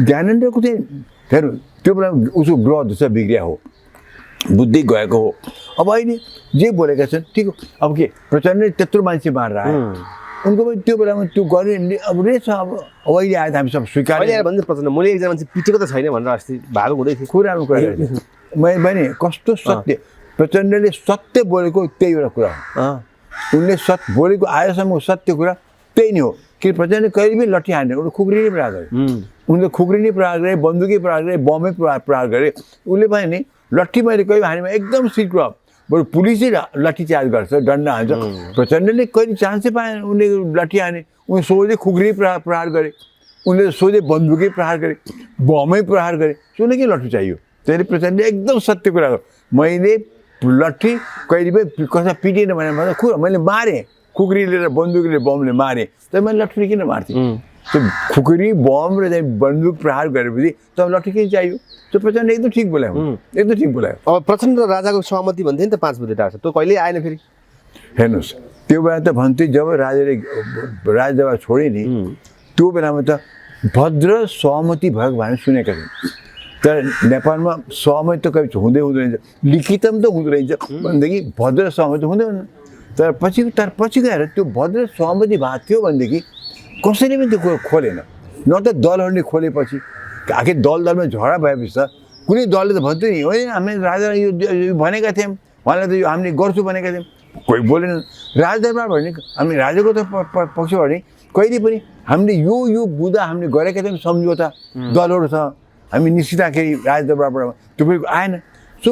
ज्ञानेन्द्रको चाहिँ हेर्नु त्यो बेला उसको ग्रह दशा बिग्रिया हो बुद्धि गएको हो अब अहिले जे बोलेका छन् ठिक हो अब के प्रचण्डले त्यत्रो मान्छे मारेर आयो उनको पनि त्यो बेलामा त्यो गर्ने अब रहेछ अब अहिले आएर हामी सब स्वीकार भन्छ प्रचण्ड मैले एकजना मान्छे पिटेको त छैन भनेर अस्ति भागो हुँदै थियो कुरामा कुरा मैले भने कस्तो सत्य प्रचण्डले सत्य बोलेको त्यही एउटा कुरा हो उनले बोलेको आयोसम्म सत्य कुरा त्यही नै हो कि प्रचण्डले कहिले पनि लट्ठी हान्ने उनले खुकुरी नै प्रहार गरे उनले खुकुरी नै प्रहार गरे बन्दुकै प्रहार गरे बमै प्रहार गरे उसले पनि नि लट्ठी मैले कहिले हानेमा एकदम सिक्रो बरु पुलिसै लाठी चार्ज गर्छ दण्ड हान्छ प्रचण्डले कहिले चान्सै पाएन उनले लाठी हाने उनले सोझै खुकुरी प्रहार गरे उनले सोझै बन्दुकै प्रहार गरे बमै प्रहार गरे उनले के लट्ठी चाहियो त्यसले प्रचण्डले एकदम सत्य कुरा मैले लट्ठी कहिले पनि कसै पिटेन भनेर मैले मारेँ खुकुरीले र बन्दुकले बमले मारेँ तर मैले लट्ठी किन मार्थेँ त्यो खुकुरी बम र चाहिँ बन्दुक प्रहार गरेपछि तपाईँ लट्ठी किन चाहियो त्यो प्रचण्ड एकदम ठिक बोलायो एकदम ठिक बोलायो अब प्रचण्ड र राजाको सहमति भन्थे नि त 5 बुँदे डाँडा त्यो कहिले आएन फेरि हेर्नुहोस् त्यो बेला त भन्थे जब राजाले राजसभा छोडे नि त्यो बेलामा त भद्र सहमति भएको भनेर सुनेका छन् तर नेपालमा सहमति त कहिले हुँदै रहेछ लिखितम त हुँदो रहेछ भनेदेखि भद्र सहमति हुँदैन तर पछि गएर त्यो भद्र सहमति भएको थियो भनेदेखि कसैले पनि त्यो खोलेन न त दलहरूले खोलेपछि आखिर दलमा झगडा भएपछि त कुनै दलले त भन्थ्यो नि होइन हामीले राजालाई यो भनेका थियौँ उहाँलाई त यो हामीले गर्छु भनेका थियौँ कोही बोलेन राजदरबार भने हामी राजाको त पक्षबाट नि कहिले पनि हामीले यो बुँदा हामीले गरेका थियौँ सम्झौता दलहरू छ हामी निस्किँदाखेरि राजदरबारबाट त्यो पनि आएन सो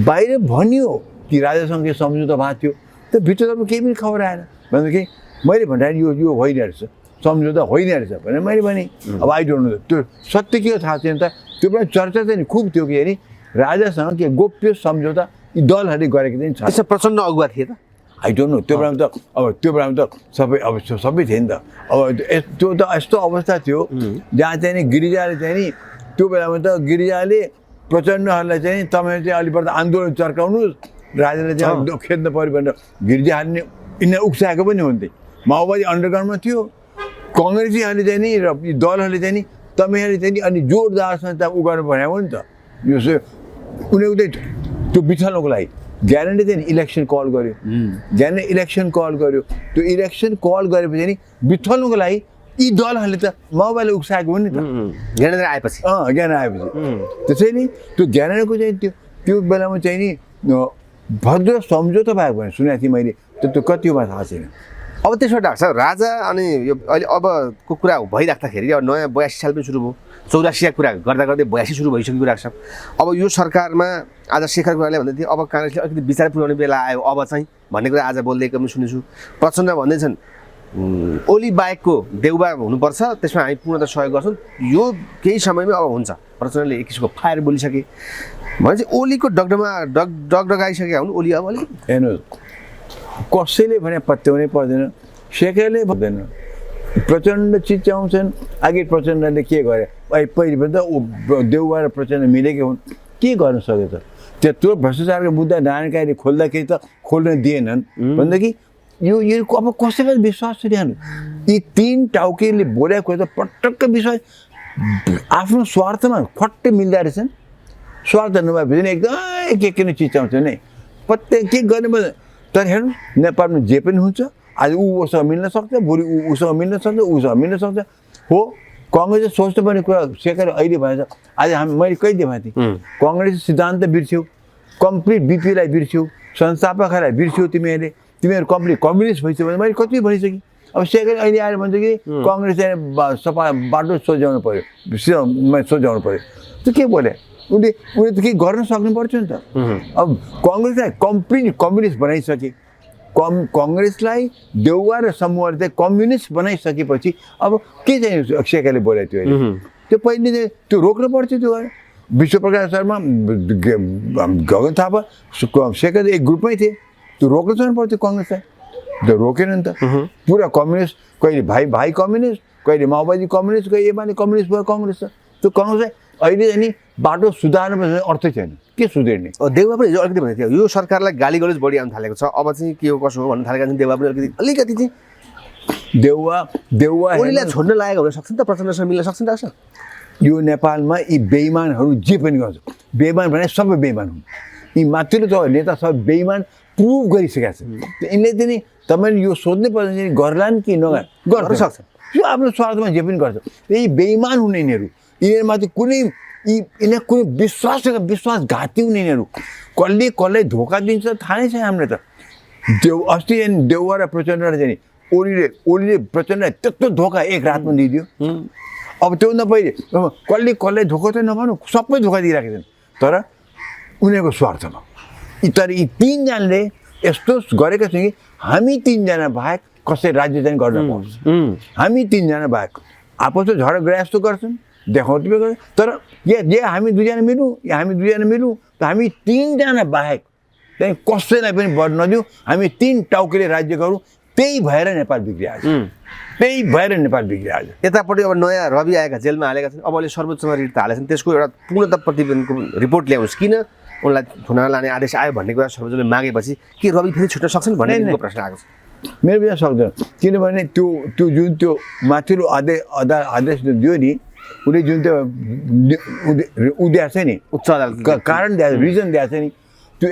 बाहिर भनियो कि राजासँग सम्झौता भएको थियो त्यो भित्रतर्फ केही पनि खबर आएन भनेदेखि मैले भन्दाखेरि यो होइन रहेछ सम्झौता होइन रहेछ भनेर मैले भने अब आई डोन्ट नो त्यो सत्य के हो थाहा छैन त त्यो बेला चर्चा चाहिँ खुब थियो कि हेरी राजासँग के गोप्य सम्झौता यी दलहरूले गरेको चाहिँ छ त्यसमा प्रचण्ड अगुवा थिए त आई डोन्ट नो त्यो बेलामा त सबै थियो नि त अब त्यो त यस्तो अवस्था थियो जहाँ चाहिँ नि गिरिजाले चाहिँ नि त्यो बेलामा त गिरिजाले प्रचण्डहरूलाई चाहिँ तपाईँ चाहिँ अलिक बढ्दा आन्दोलन चर्काउनुहोस् राजाले चाहिँ खेद्न पऱ्यो भनेर गिरिजाहरूले यिनीहरू उक्साएको पनि हुन्थे माओवादी अन्डरग्राउन्डमा थियो कङ्ग्रेसीहरूले चाहिँ नि र दलहरूले चाहिँ नि तपाईँहरूले चाहिँ नि अनि जोरदारसँग त उ गर्नु पर्ने हो नि त यो उनीहरूले त्यो बिथल्नुको लागि ज्ञानले चाहिँ इलेक्सन कल गर्यो ज्ञानले इलेक्सन कल गर्यो त्यो इलेक्सन कल गरेपछि नि बिथल्नुको लागि यी दलहरूले त माओवादीले उक्साएको हो नि त ज्ञानेन्द्र आएपछि ज्ञान आएपछि त्यसैले त्यो ज्ञानेन्द्रको चाहिँ त्यो बेलामा चाहिँ नि भद्र सम्झौता भएको भने सुनेको थिएँ मैले त्यो कति हो थाहा छैन अब त्यसो डाक्टर साहब राजा अनि यो अहिले अबको कुरा भइराख्दाखेरि अब नयाँ 82 साल पनि सुरु भयो 84 कुरा गर्दा गर्दै 82 सुरु भइसक्यो डाक्टर साहब अब यो सरकारमा आज शेखर कोइरालाले भन्दै थियो अब काङ्ग्रेसले अलिकति विचार पुर्याउने बेला आयो अब चाहिँ भन्ने कुरा आज बोल्दैको पनि सुनेछु प्रचण्ड भन्दैछन् ओली बाहेकको देउबा हुनुपर्छ त्यसमा हामी पूर्णतः सहयोग गर्छौँ यो केही समयमै अब हुन्छ प्रचण्डले एक किसिमको फायर बोलिसके भनेपछि ओलीको डगडगाइसके हुन् ओली अब अलिक हेर्नुहोस् कसैले भने पत्याउनै पर्दैन शेखरले भन्दैन प्रचण्ड चिच्याउँछन् आगे प्रचण्डले के गरे पहिले पनि त देउबा र प्रचण्ड मिलेकै हुन् के गर्न सक्यो त त्यत्रो भ्रष्टाचारको मुद्दा नारायणकाले खोल्दाखेरि त खोल्न दिएनन् भनेदेखि यो अब कसैलाई विश्वास छरिहाल्नु यी 3 टाउकेले बोलेको त पटक्क विश्वास आफ्नो स्वार्थमा खट्टै मिल्दा रहेछन् स्वार्थ नभएपछि एकदमै के किन चिच्याउँछ नि प्रत्येक के गर्ने तर हेर्नु नेपालमा जे पनि हुन्छ आज उसँग मिल्न सक्छ भोलि उसँग मिल्न सक्छ उसँग मिल्न सक्छ हो कङ्ग्रेसले सोच्नुपर्ने कुरा शेखर अहिले भएछ आज मैले कहिले भनेको थिएँ कङ्ग्रेस सिद्धान्त बिर्स्यौ कम्प्लिट बिपीलाई बिर्स्यौ संस्थापकहरूलाई बिर्स्यौ तिमीहरू कम्प्लिट कम्युनिस्ट भइसक्यो भने मैले कति भनिसकेँ अब शेखर अहिले आएर भन्छ कि कङ्ग्रेस सफा बाटो सोझ्याउनु पऱ्यो त्यो के बोले उसले त के गर्न सक्नुपर्छ नि त अब कङ्ग्रेसलाई कम्प्लिट कम्युनिस्ट बनाइसके कङ्ग्रेसलाई देउवा र समूहले चाहिँ कम्युनिस्ट बनाइसकेपछि अब के चाहिँ शेखरले बोले त्यो त्यो पहिले चाहिँ त्यो रोक्नु पर्थ्यो त्यो विश्वप्रकाश शर्मा गगन थापा शेखर एक ग्रुपमै थिए त्यो रोक्न सक्नु पर्थ्यो कङ्ग्रेसलाई त्यो रोकेन नि त पुरा कम्युनिस्ट कहिले भाइ कम्युनिस्ट कहिले माओवादी कम्युनिस्ट कहिले एमाले कम्युनिस्ट भयो कङ्ग्रेस त्यो कङ्ग्रेसलाई अहिले चाहिँ नि बाटो सुधार्नु अर्थै छैन के सुधार्ने देउबा पनि अलिकति भनेको थियो यो सरकारलाई गाली गलोज बढी आउनु थालेको छ अब चाहिँ के हो कसो हो भन्नु थालेका छन् देउबा पनि अलिकति चाहिँ देउवा ओलीलाई छोड्न लागेको हुन सक्छ नि त प्रचण्डसँग मिल्न सक्छ नि त यो नेपालमा यी बेइमानहरू जे पनि गर्छ बेइमान भने सबै बेइमान हुन् यी माथिल्लो नेता सबै बेइमान प्रुभ गरिसकेका छन् यिनले चाहिँ तपाईँले यो सोध्नै पर्छ गर्लान् कि गर्न सक्छ यो आफ्नो स्वार्थमा जे पनि गर्छ यी बेइमान हुने यिनीहरूमाथि कुनै कुनै विश्वासघाती हुने यिनीहरू कसले धोका दिन्छ थाहा नै छैन हामीले त अस्ति देउवा र प्रचण्डलाई चाहिँ ओलीले प्रचण्डलाई त्यत्रो धोका एक रातमा दिइदियो अब त्योभन्दा पहिले कसले धोका त नभनौँ सबै धोका दिइरहेका छन् तर उनीहरूको स्वार्थमा तर यी 3 जनाले यस्तो गरेका छौँ कि हामी 3 जना बाहेक कसै राज्य चाहिँ गर्न पाउँछ हामी 3 जना बाहेक आपसमा झगडा गरे जस्तो गर्छन् देखाउँदै गर्छ तर या हामी 2 जना मिलौँ या हामी 2 जना मिलौँ त हामी 3 जना बाहेक चाहिँ कसैलाई पनि बढ्न नदिउँ हामी 3 टाउकेले राज्य गरौँ त्यही भएर नेपाल बिग्रिआएको त्यही भएर नेपाल बिग्रियो आज। यतापट्टि अब नयाँ रवि आएका जेलमा हालेका छन्, अब अहिले सर्वोच्चमा रिट त हालेका छन्, त्यसको एउटा पूर्णतः प्रतिवेदनको रिपोर्ट ल्याउनुहोस्, किन उनलाई थुनामा लाने आदेश आयो भन्ने कुरा सर्वोच्चले मागेपछि के रवि फेरि छुट्न सक्छन् भन्ने प्रश्न आएको छ। मेरो विचार सक्दैन, किनभने त्यो जुन त्यो माथिल्लो आदेश दियो नि, उसले जुन त्यो दिएको छ नि, उच्च अदालतले कारण दिएको रिजन दिएको छ नि, त्यो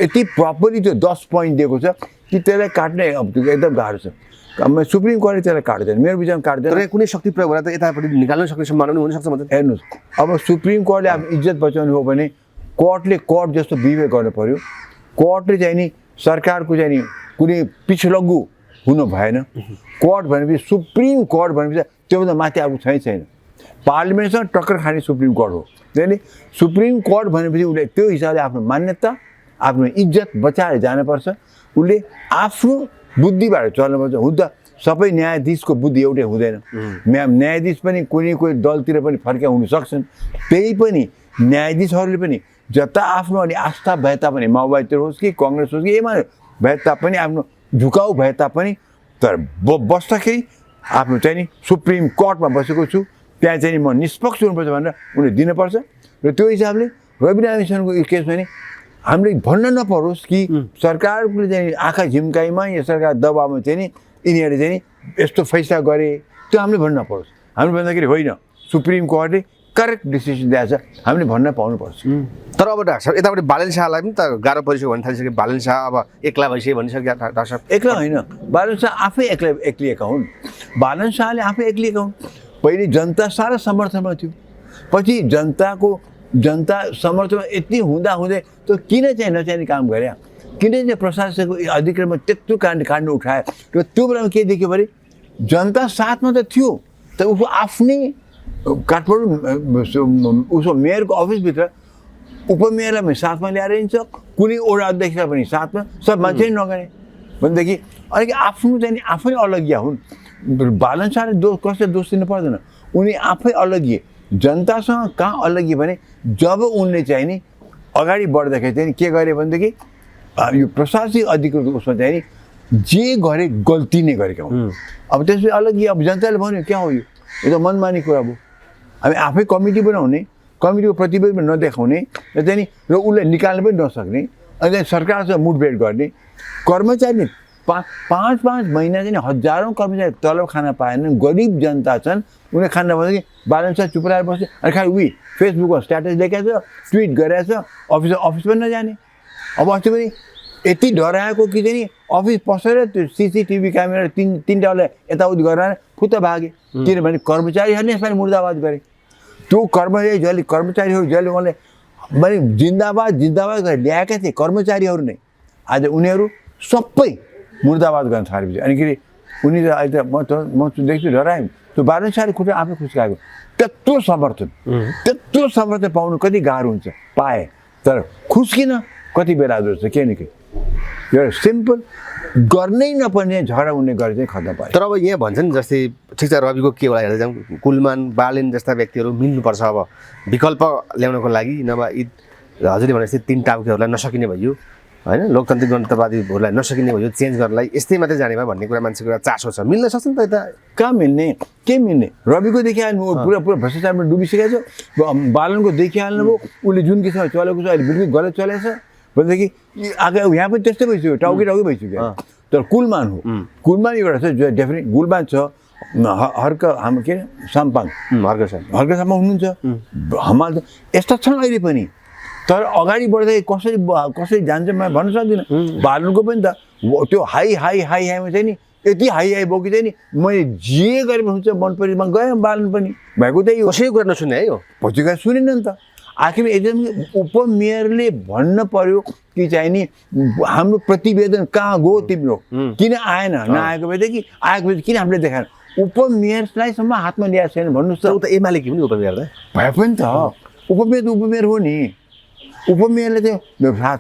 यति प्रपरली त्यो 10 पोइन्ट दिएको छ कि त्यसलाई काट्ने अब त्यो एकदम गाह्रो छ। सुप्रिम कोर्टले त्यसलाई काट्दैन, मेरो विचारमा काट्दैन। तर कुनै शक्ति प्रयोग गरेर त यतापट्टि निकाल्न सक्ने सम्भावना पनि हुनसक्छ। मतलब हेर्नुहोस्, अब सुप्रिम कोर्टले अब इज्जत बचाउनु हो भने कोर्ट जस्तो विवेक गर्नु पर्यो। कोर्टले चाहिँ नि सरकारको चाहिँ नि कुनै पिछलग्गु हुनु भएन। कोर्ट भनेपछि सुप्रिम कोर्ट भनेपछि त्योभन्दा माथि अब छैन। पार्लिमेन्टसँग टक्कर खाने सुप्रिम कोर्ट हो। त्यसले सुप्रिम कोर्ट भनेपछि उसले त्यो हिसाबले आफ्नो मान्यता आफ्नो इज्जत बचाएर जानुपर्छ। उसले आफ्नो बुद्धिबाट चल्नुपर्छ। हुन त सबै न्यायाधीशको बुद्धि एउटै हुँदैन। न्यायाधीश पनि कोही दलतिर पनि फर्किया हुन सक्छन्। त्यही पनि न्यायाधीशहरूले पनि जता आफ्नो अनि आस्था भए तापनि माओवादीतिर होस् कि कङ्ग्रेस होस् कि एमाले भए तापनि आफ्नो झुकाउ भए तापनि तर बस्दाखेरि आफ्नो चाहिँ नि सुप्रिम कोर्टमा बसेको छु, त्यहाँ चाहिँ नि म निष्पक्ष हुनुपर्छ भनेर उनले दिनुपर्छ। र त्यो हिसाबले रवि नारायणको केसमा नि हामीले भन्न नपरोस् कि सरकारले चाहिँ आँखा झिम्काइमा या सरकार दबावमा चाहिँ नि यिनीहरूले चाहिँ नि यस्तो फैसला गरे, त्यो हामीले भन्न नपरोस्। हामीले भन्दाखेरि होइन, सुप्रिम कोर्टले करेक्ट डिसिसन दिएछ, हामीले भन्न पाउनुपर्छ। तर अब डाक्टर साहब यतापट्टि बालन शाहलाई पनि त गाह्रो परिसक्यो भन्न थालिसक्यो। बालन शाह अब एक्ला भइसक्यो भनिसक्यो डाक्टर साहब। एक्ला होइन, बालन शाह आफै एक्लिएका हुन्। बालन शाहले आफै एक्लिएका हुन्। पहिले जनता सारा समर्थनमा थियो, पछि जनता समर्थनमा यति हुँदै त्यो किन चाहिँ नचाहिने काम गरे, किन चाहिँ प्रशासनको अधिकारमा त्यत्रो काण्ड उठायो। र त्यो बेलामा के देख्यो भने जनता साथमा त थियो, तर उसको आफ्नै काठमाडौँ उसको मेयरको अफिसभित्र उपमेयरलाई साथमा ल्याएर हिँड्छ, कुनै वडा अध्यक्षलाई पनि साथमा, सब मान्छे नगरे भनेदेखि अलिक आफ्नो चाहिँ आफै अलगिया हुन्। बालन शाहले कसैले दोष दिनु पर्दैन, उनी आफै अलगिए। जनतासँग कहाँ अलगिए भने जब उनले चाहिँ नि अगाडि बढ्दाखेरि चाहिँ के गरे भनेदेखि यो प्रशासनिक अधिकृत उसमा चाहिँ नि जे गरे गल्ती नै गरेका हुन्। अब त्यसपछि अलगिए। अब जनताले भन्यो क्या हो यो त मनमानी कुरा भयो। हामी आफै कमिटी बनाउने, कमिटीको प्रतिवेदन नदेखाउने र चाहिँ नि र उसलाई निकाल्न पनि नसक्ने, अनि चाहिँ सरकारसँग मुठभेड गर्ने। कर्मचारी 5 महिना चाहिँ हजारौँ कर्मचारी तलब खान पाएनन्, गरिब जनता छन्, उनीहरूले खान नभएदेखि बालन शाह चुप रहेर बस्यो। अनि खालि उही फेसबुकमा स्ट्याटस लेखेको छ, ट्विट गरेको छ, अफिस पनि नजाने। अब अस्ति पनि यति डराएको कि चाहिँ नि अफिस पसेर त्यो CCTV क्यामेरा तिनवटालाई यताउति गरेर फुत्त भागे। किनभने कर्मचारीहरूले यसपालि मुर्दाबाद गरे। त्यो कर्मचारीहरू जसले उनले मैले जिन्दाबाद गरेर ल्याएका थिए कर्मचारीहरू नै आज उनीहरू सबै मुर्दाबाद गर्न थालेपछि अनि के उनी त अहिले म देख्छु डराएँ। त्यो बालन शाहले खुट्टा आफै खुस्काएको। त्यत्रो समर्थन पाउनु कति गाह्रो हुन्छ, पाए तर खुस्किन कति बेला जस्तो के न के एउटा सिम्पल गर्नै नपर्ने झगडा उनले गरे चाहिँ खत्तम पाए। तर अब यहाँ भन्छन् जस्तै ठिक छ रविको के होला हेर्दै जाउँ, कुलमान बालेन जस्ता व्यक्तिहरू मिल्नुपर्छ अब विकल्प ल्याउनको लागि, नभए यी हजुरले भने जस्तै 3 टाउकेहरूलाई नसकिने भयो होइन, लोकतान्त्रिक गणतन्त्रवादीहरूलाई नसकिने भयो चेन्ज गर्नलाई, यस्तै मात्रै जाने भयो भन्ने कुरा मान्छेको एउटा चासो छ। मिल्न सक्छ नि त यता? कहाँ मिल्ने, के मिल्ने? रविको देखिहाल्नु पुरा भ्रष्टाचारमा डुबिसकेको छ, बालनको देखिहाल्नुभयो उसले जुन किसिममा चलेको छ अहिले बिल्कुल गलत चलेको छ भनेदेखि आगे यहाँ पनि त्यस्तै भइसक्यो, टाउके भइसक्यो। तर कुलमान हो, कुलमान एउटा छ जो डेफिनेट गुलमान छ, हर्क हाम्रो के साम्पाङ हर्क साम्पाङ हुनुहुन्छ, हमाल यस्ता छन् अहिले पनि। तर अगाडि बढ्दै कसरी जान्छ म भन्न सक्दिनँ। बालनको पनि त त्यो हाईमा चाहिँ नि यति हाई बोकी चाहिँ नि मैले जे गरे पनि हुन्छ मन परेमा गएँ। बालन पनि भएको त्यही हो, कसैको कुरा नसुने है हो, पछि गएर सुनेन नि त। आखिरमा एकदम उपमेयरले भन्न पर्यो कि चाहिँ नि हाम्रो प्रतिवेदन कहाँ गयो तिम्रो, किन आएन, नआएको भएदेखि आएको भए किन हामीले देखाएन, उपमेयरलाईसम्म हातमा ल्याएको छैन भन्नुहोस् त। त एमाले के पनि उपमेयर भए पनि त उपमेयर हो नि, उपमेयरले चाहिँ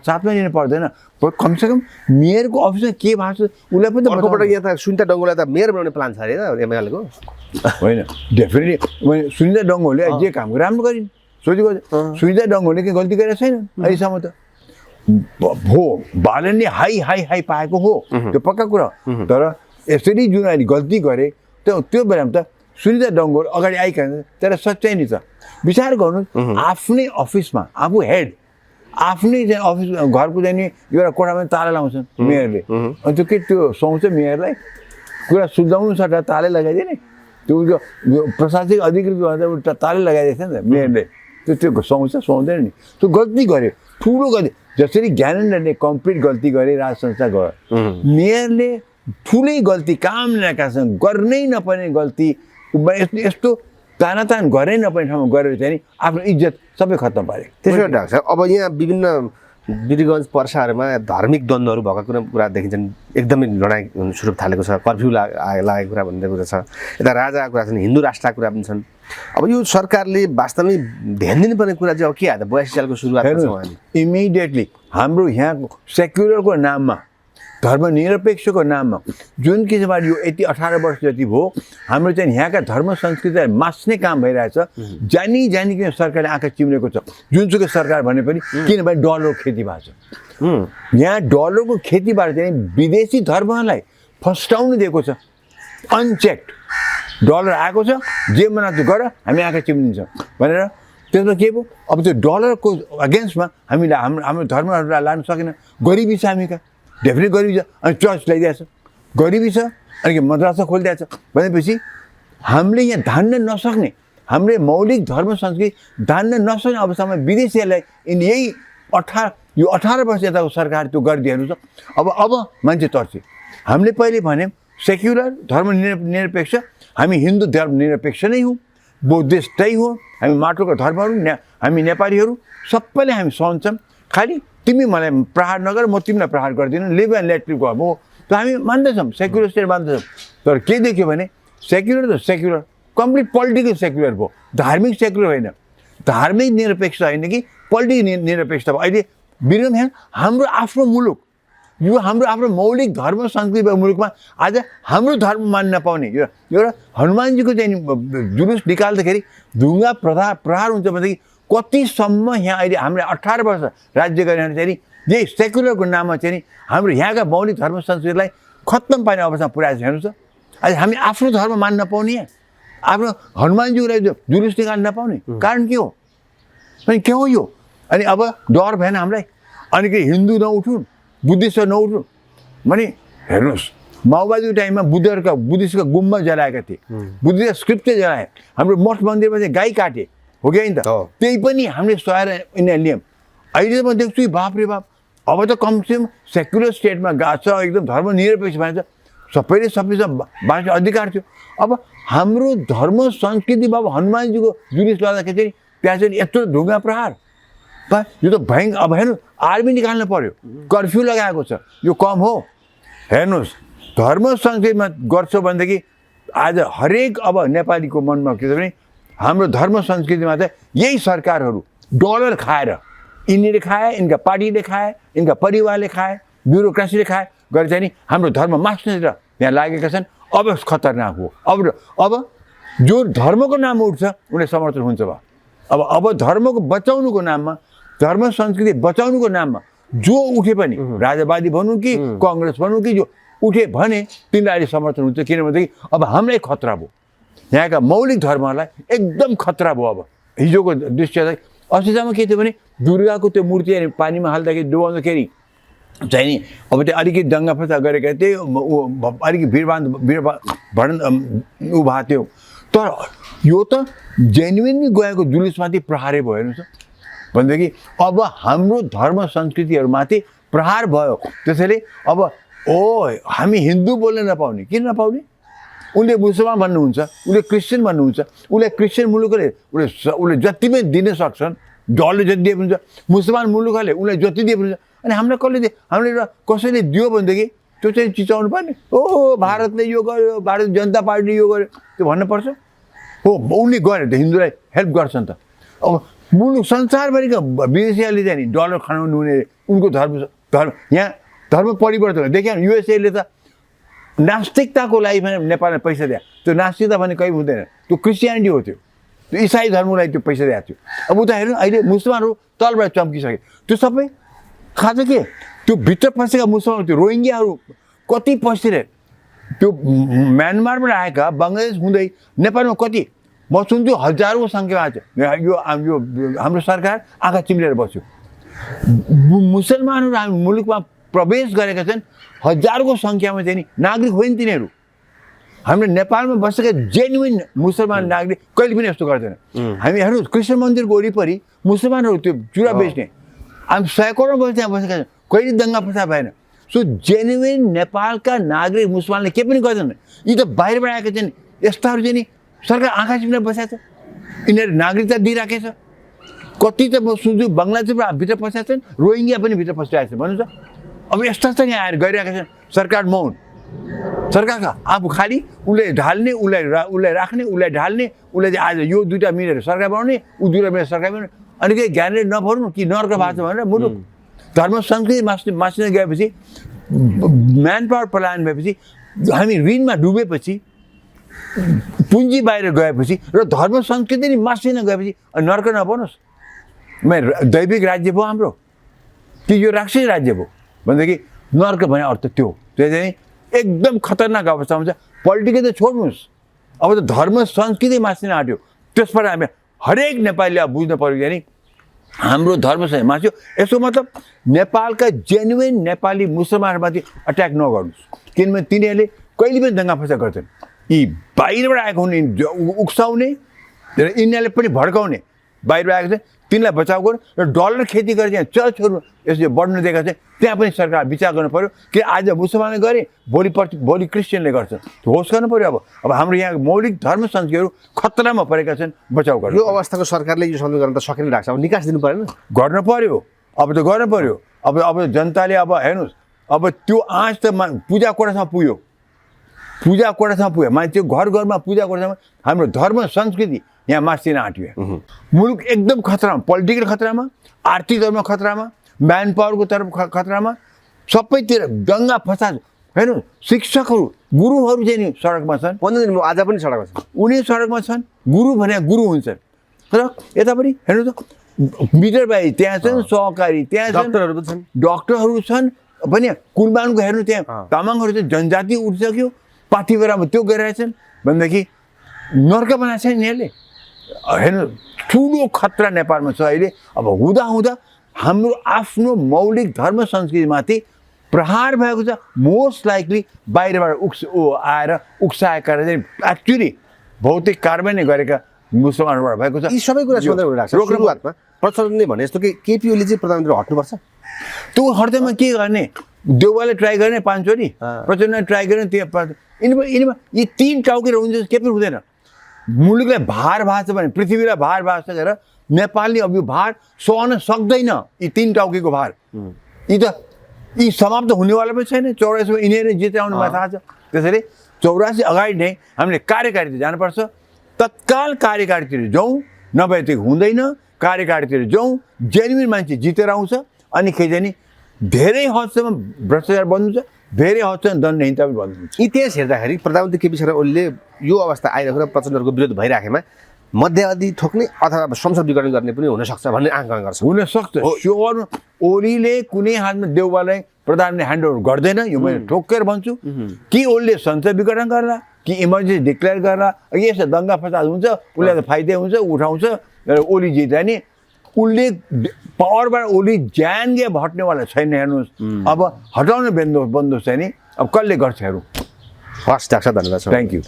साथमा लिनु पर्दैन, कमसेकम मेयरको अफिसमा के भएको छ उसलाई पनि त। अर्कोपल्ट यहाँ त सुनिता डङ्गोलाई त मेयर बनाउने प्लान छ अरे त एमालेको? होइन, डेफिनेटली सुनिता डङ्गोले जे काम राम्रो गरिन्, सोचेको सुनिता डङ्गोले के गल्ती गरेको छैन अहिलेसम्म त। हो बालनले हाई पाएको हो, त्यो पक्का कुरा। तर यसरी जुन अहिले गल्ती गरे त्यो बेलामा त सुनिता डङ्गोल अगाडि आइकन त्यसलाई सच्याइ नि त विचार गर्नु आफ्नै अफिसमा आफू हेड आफ्नै चाहिँ अफिस घरको चाहिँ नि एउटा कोठामा ताला लाउँछन् मेयरले अनि त्यो सुहाउँछ मेयरलाई कुरा सुझाउनु सट्टा तालै लगाइदिने त्यो प्रशासनिक अधिकृत गर्दा तालै लगाइदिएछ नि त मेयरले त्यो सुहाउँदैन नि त्यो गल्ती गर्यो ठुलो गल्ती जसरी ज्ञानेन्द्रले कम्प्लिट गल्ती गरे राज संस्था गयो मेयरले ठुलै गल्ती काम नकासँग गर्नै नपर्ने गल्ती यस्तो तानातान गर्नै नपर्ने ठाउँमा गरेर चाहिँ नि आफ्नो इज्जत सबै खत्तम पारे त्यसो भए डाक्टर साहब अब यहाँ विभिन्न वीरगञ्ज पर्साहरूमा धार्मिक द्वन्द्वहरू भएको कुरा देखिन्छन् एकदमै लडाइँ हुन सुरु थालेको छ कर्फ्यू लागेको कुरा भन्ने कुरा छ यता राजाको कुरा छन् हिन्दू राष्ट्रका कुरा पनि छन् अब यो सरकारले वास्तवमै ध्यान दिनुपर्ने कुरा चाहिँ अब के आयो 82 सालको सुरुवात इमिडिएटली हाम्रो यहाँको सेक्युलरको नाममा धर्मनिरपेक्षको नाममा जुन किसिमबाट यो यति 18 वर्ष जति भयो हाम्रो चाहिँ यहाँका धर्म संस्कृतिलाई मास्ने काम भइरहेछ जानी किन सरकारले आँखा चिम्लेको छ जुनसुकै सरकार भने पनि किनभने डलरको खेती भएको छ यहाँ डलरको खेतीबाट चाहिँ विदेशी धर्मलाई फस्टाउनु दिएको छ अनचेक्ड डलर आएको छ जे मना त्यो गर हामी आँखा चिम्लिन्छौँ भनेर त्यसमा के भयो अब त्यो डलरको अगेन्स्टमा हामीले हाम्रो धर्महरूलाई लान सकेन गरिबी छ हामी कहाँ डेफिनेट गरिबी छ अनि चर्च ल्याइदिएछ गरिबी छ अनि मद्रासा खोलिदिएछ भनेपछि हामीले यहाँ धान्न नसक्ने हामीले मौलिक धर्म संस्कृति धान्न नसक्ने अवस्थामा विदेशीहरूलाई यही 18 वर्ष यताको सरकार त्यो गरिदिएको छ अब मान्छे तर्से हामीले पहिले भन्यौँ सेक्युलर धर्मनिरपेक्ष हामी हिन्दू धर्मनिरपेक्ष नै हौँ बौद्धिस्टै हो हामी माटोको धर्महरू हामी नेपालीहरू सबैले हामी सहन्छौँ खालि तिमी मलाई प्रहार नगर म तिमीलाई प्रहार गर्दिनँ लिभ एन्ड लेट लिभ हो त हामी मान्दछौँ सेक्युलर स्टेट मान्दछौँ तर के देख्यो भने सेक्युलर त सेक्युलर कम्प्लिट पोलिटिकल सेक्युलर भयो धार्मिक सेक्युलर होइन धार्मिक निरपेक्ष होइन कि पोलिटिकल निरपेक्ष भयो अहिले वीरगञ्ज हाम्रो आफ्नो मुलुक यो हाम्रो आफ्नो मौलिक धर्म संस्कृति मुलुकमा आज हाम्रो धर्म मान्न नपाउने एउटा हनुमानजीको चाहिँ जुलुस निकाल्दाखेरि ढुङ्गा प्रहार हुन्छ भनेदेखि कतिसम्म यहाँ अहिले हामीले 18 वर्ष राज्य गरेर चाहिँ यही सेक्युलरको नाममा चाहिँ नि हाम्रो यहाँका मौलिक धर्म संस्कृतिलाई खत्तम पार्ने अवस्थामा पुर्याएको छ हेर्नुहोस् त आज हामी आफ्नो धर्म मान्न नपाउने आफ्नो हनुमानजीको लागि जुलुस निकाल्न नपाउने कारण के हो अनि के हो यो अनि अब डर भएन हामीलाई अनि के हिन्दू नउठुन् बुद्धिस्ट नउठुन् भने हेर्नुहोस् माओवादीको टाइममा बुद्धिस्टका गुम्बा जलाएका थिए बुद्धिस्ट स्क्रिप्टै जलाए हाम्रो मठ मन्दिरमा चाहिँ गाई काटे हो कि होइन त त्यही पनि हामीले सहाएर यिनीहरू लियौँ अहिले त म देख्छु बाप रे बाप अब त कमसेकम सेक्युलर स्टेटमा गएको छ एकदम धर्मनिरपेक्ष भन्छ सबैले बाँच्ने अधिकार थियो अब हाम्रो धर्म संस्कृति बाबु हनुमानजीको जुलुस गर्दाखेरि चाहिँ त्यहाँ चाहिँ यत्रो ढुङ्गा प्रहार यो त अब हेर्नु आर्मी निकाल्नु पर्यो कर्फ्यू लगाएको छ यो कम हो हेर्नुहोस् धर्म संस्कृतिमा गर्छौ भनेदेखि आज हरेक अब नेपालीको मनमा के छ भने हाम्रो धर्म संस्कृतिमा त यही सरकारहरू डलर खाएर यिनीहरूले खाए यिनका पार्टीले खाए यिनका परिवारले खाए ब्युरोक्रेसीले खाए गरेर चाहिँ नि हाम्रो धर्म मास्नेर यहाँ लागेका छन् अब खतरनाक हो अब जो धर्मको नाममा उठ्छ उनले समर्थन हुन्छ भयो अब धर्मको बचाउनुको नाममा धर्म संस्कृति बचाउनुको नाममा जो उठे पनि राजावादी भनौँ कि कङ्ग्रेस भनौँ कि जो उठे भने तिनीलाई अहिले समर्थन हुन्छ किनभनेदेखि अब हामीलाई खतरा भयो यहाँका मौलिक धर्महरूलाई एकदम खतरा भयो अब हिजोको दृश्य चाहिँ अस्तिसम्म के थियो भने दुर्गाको त्यो मूर्ति पानीमा हाल्दाखेरि डुबाउँदाखेरि चाहिँ नि अब त्यो अलिकति दङ्गा फसाद गरेका थिए अलिकति भिडभाड ऊ भएको थियो तर यो त जेन्युनली गएको जुलुसमाथि प्रहारै भयो हेर्नुहोस् भनेदेखि अब हाम्रो धर्म संस्कृतिहरूमाथि प्रहार भयो त्यसैले अब हामी हिन्दू बोल्न नपाउने किन नपाउने उनले मुसलमान भन्नुहुन्छ उसले क्रिस्चियन भन्नुहुन्छ उसले क्रिस्चियन मुलुकले उसले जति पनि दिन सक्छन् डलले जति दिए पनि हुन्छ मुसलमान मुलुकहरूले उसलाई जति दिए पनि हुन्छ अनि हामीलाई कसले दिए हामीले एउटा कसैले दियो भनेदेखि त्यो चाहिँ चिचाउनु पर्ने भारतले यो गर्यो भारतीय जनता पार्टीले यो गर्यो त्यो भन्नुपर्छ हो उनले गरे त हिन्दूलाई हेल्प गर्छन् त अब मुलुक संसारभरिका विदेशीहरूले चाहिँ नि डलर खानु हुने उनको धर्म यहाँ धर्म परिवर्तन देखिए युएसएले त नास्तिकताको लागि भने नेपालमा पैसा दिए त्यो नास्तिकता भने कहीँ हुँदैन त्यो क्रिस्चियनिटी हो त्यो इसाई धर्मलाई त्यो पैसा दिएको थियो अब उता हेर्नु अहिले मुसलमानहरू तलबाट चम्किसके त्यो सबै खान्छ के त्यो भित्र पसेका मुसलमान त्यो रोहिङ्ग्याहरू कति पसिरहे त्यो म्यानमारबाट आएका बङ्गलादेश हुँदै नेपालमा कति म सुन्छु हजारौँ सङ्ख्यामा छ यो हाम्रो सरकार आँखा चिम्लेर बस्यो मुसलमानहरू हामी मुलुकमा प्रवेश गरेका छन् हजारको सङ्ख्यामा चाहिँ नि नागरिक होइन तिनीहरू हाम्रो नेपालमा बसेका जेन्युन मुसलमान नागरिक कहिले पनि यस्तो गर्दैन हामी हेर्नुहोस् कृष्ण मन्दिरको वरिपरि मुसलमानहरू त्यो चुरा बेच्ने हामी सैकडौँ वर्ष त्यहाँ बसेका छन् कहिले दङ्गा फसाद भएन सो जेन्युन नेपालका नागरिक मुसलमानले केही पनि गर्दैन यी त बाहिरबाट आएका छन् यस्ताहरू चाहिँ नि सरकार आँखा चिम्लेर बसेको छ यिनीहरू नागरिकता दिइराखेछ कति त म सुन्छु बङ्गलादेशबाट भित्र पसेका छन् रोहिङ्गिया पनि भित्र पसिरहेको छ भन्नु त अब यस्ता चाहिँ यहाँ आएर गइरहेका छन् सरकार मौन सरकारका आफू खालि उसले ढाल्ने उसलाई राख्ने उसलाई ढाल्ने उसले चाहिँ आज यो दुइटा मिलेर सरकार बनाउने ऊ दुइटा मिलेर सरकार बनाउने अनि केही ज्ञानले नभर्नु कि नर्क भएको छ भनेर मुलुक धर्म संस्कृति मासिन गएपछि म्यान पावर पलायन भएपछि हामी ऋणमा डुबेपछि पुँजी बाहिर गएपछि र धर्म संस्कृति नै मासिन गएपछि नर्क नबनोस् दैविक राज्य भयो हाम्रो कि यो राक्षसी राज्य भयो भनेदेखि नर्क भने अर्थ त्यो चाहिँ एकदम खतरनाक अवस्था हुन्छ पोलिटिकै त छोड्नुहोस् अब त धर्म संस्कृति मासिन आँट्यो त्यसबाट हामी हरेक नेपालीले अब बुझ्नु पऱ्यो कि हाम्रो धर्म मास्यो यसो मतलब नेपालका जेन्युन नेपाली मुसलमानहरूमाथि अट्याक नगर्नुहोस् किनभने तिनीहरूले कहिले पनि दङ्गा फसाद गर्छन् यी बाहिरबाट आएको हुने उक्साउने र यिनीहरूले पनि भड्काउने बाहिरबाट आएको छ तिनलाई बचाउ गर्नु र डलर खेती गरेर चाहिँ चलछोहरू यसले बढ्नु दिएका चाहिँ त्यहाँ पनि सरकार विचार गर्नु पऱ्यो कि आज मुसलमानले गरे भोलि क्रिस्चियनले गर्छ होस् गर्नु पऱ्यो अब हाम्रो यहाँ मौलिक धर्म संस्कृतिहरू खतरामा परेका छन् बचाउ गर्नु यो अवस्थाको सरकारले यो सन्देश गर्न त सकिन राख्छ अब निकास दिनु परेन गर्नु पऱ्यो अब त गर्नु पऱ्यो अब जनताले अब हेर्नुहोस् अब त्यो आँच त पूजा कोठासम्म पुग्यो मान्छे घर घरमा पूजा कोठासम्म हाम्रो धर्म संस्कृति यहाँ मासिन आँट्यो मुलुक एकदम खतरामा पोलिटिकल खतरामा आर्थिक तर्फमा खतरामा म्यान पावरको तर्फ खतरामा सबैतिर दङ्गा फसाद हेर्नु शिक्षकहरू गुरुहरू चाहिँ नि सडकमा छन् 15 दिन आज पनि सडकमा छन् उनी सडकमा छन् गुरु भने गुरु हुन्छन् तर यतापट्टि हेर्नु त मिटरबारी त्यहाँ छन् सहकारी त्यहाँ छन् डक्टरहरू छन् पनि कुर्बानको हेर्नु त्यहाँ तामाङहरू चाहिँ जनजाति उठिसक्यो पाथिभरामा त्यो गरिरहेछन् भनेदेखि नर्क बनाएको छ यिनीहरूले हेर्नु ठुलो खतरा नेपालमा छ अहिले अब हुँदा हाम्रो आफ्नो मौलिक धर्म संस्कृतिमाथि प्रहार भएको छ मोस्ट लाइकली बाहिरबाट आएर उक्साएका चाहिँ एक्चुअली भौतिक कारबाही नै गरेका मुसलमानबाट भएको छ यी सबै कुरा सुरुवातमा प्रचण्डले भने जस्तो कि केपी ओली चाहिँ प्रधानमन्त्री हट्नुपर्छ त्यो हट्दैमा के गर्ने देउवाले ट्राई गर्ने 5 चोटि प्रचण्डले ट्राई गर्ने त्यहाँ यी 3 टाउके हुन्छ के पनि हुँदैन मुलुकलाई भार भएको छ भने पृथ्वीलाई भार भएको छ भनेर नेपालले अब यो भार सहन सक्दैन यी 3 टाउकेको भार यी समाप्त हुनेवाला पनि छैन 84 मा यिनीहरूले जितेर आउनु भएको थाहा छ त्यसैले 84 अगाडि नै हामीले कार्यकारिता जानुपर्छ तत्काल कार्यकारितातिर जाउँ नभए त्यो हुँदैन कार्यकारितातिर जाउँ जेन्युन मान्छे जितेर आउँछ अनि खेजेनी धेरै हदसम्म भ्रष्टाचार बन्द हुन्छ धेरै हदसम्म दण्डहीनता पनि बन्द हुन्छ इतिहास हेर्दाखेरि प्रधानमन्त्री केपी शर्मा ओलीले यो अवस्था आइरहेको र प्रचण्डहरूको विरोध भइराखेमा मध्यावधि ठोक्ने अथवा संसद विघटन गर्ने पनि हुनसक्छ भन्ने आकलन गर्छ हुनसक्छ स्योर ओलीले कुनै हातमा देउवालाई प्रधानले ह्यान्डओभर गर्दैन यो मैले ठोकेर भन्छु कि ओलीले संसद विघटन गर्ला कि इमर्जेन्सी डिक्लेयर गर्ला यस्तो दङ्गा फसाद हुन्छ उसलाई त फाइदा हुन्छ उठाउँछ र ओली जित्दा नि उसले पावरबाट ओली ज्यान गे हट्नेवाला छैन हेर्नुहोस् अब हटाउने बन्दोबस्त चाहिँ नि अब कसले गर्छ हेरौँ हस् डाक्टर धन्यवाद थ्याङ्क यू